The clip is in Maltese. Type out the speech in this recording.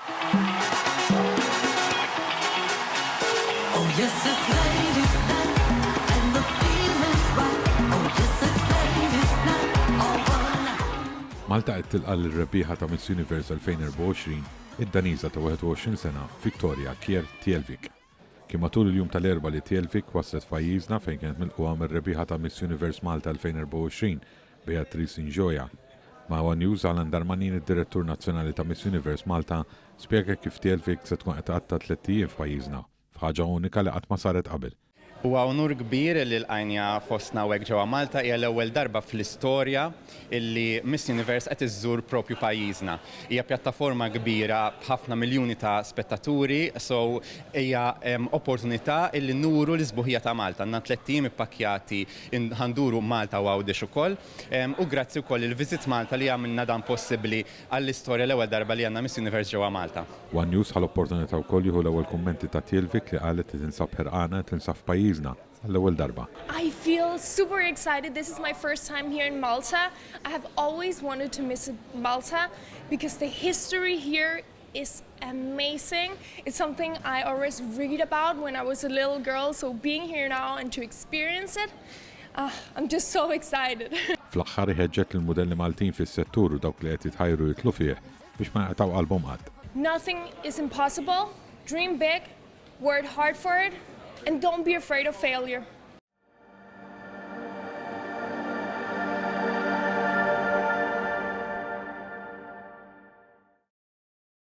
Oh yes, it's ladies' night, and the feeling's right. Oh yes, it's ladies' night, all one night. Malta qed tilqa' lir-rebbieħa ta' Miss Universe 2024 id-Daniża ta' 21 sena Victoria Kier Tielvik. Kien matul il-jum tal-erba' li Tielvik waslet f'pajjiżna fejn kienet milquha mir-rebbieħa ta' Miss Universe Malta 2024 Beatrice Injoya. Ma' One News Alan Darmanin, id-Direttur Nazzjonali ta' Miss Universe Malta, spjega kif Tielvik se tkun qed tqatta' 3 ijiem f'pajjiżna, f'ħaġa unika li qatt ma saret qabel. Huwa onur kbir li l-għajnja fostna hekk ġewwa Malta hija l-ewwel darba fl-istorja illi Miss Universe qed iżżur propju pajjiżna. Hija pjattaforma kbira b'ħafna miljuni ta' spettaturi, so hija opportunità illi nuru l-isbuħija ta' Malta. Għandna 3 ijiem ippakkjati ħanduru Malta u Għawdex ukoll. U grazzi wkoll il-Visit Malta li għamilna dan possibbli għall-istorja l-ewwel darba li għandna Miss Universe ġewwa Malta. One News ħall-opportunità wkoll jieħu l-ewwel kummenti ta' Tielvik li qalet li tinsab ħerqana tinsab f'pajjiżna għall-ewwel darba. I feel super excited. This is my first time here in Malta. I have always wanted to visit Malta because the history here is amazing. It's something I always read about when I was a little girl, so being here now and to experience it, I'm just so excited. Fl-aħħar iħeġġet lill-mudelli Maltin fis-settur u dawk li qed jitħajru jitlu fih biex ma jaqtaw qalbhom qatt. Nothing is impossible. Dream big, work hard for it, and don't be afraid of failure.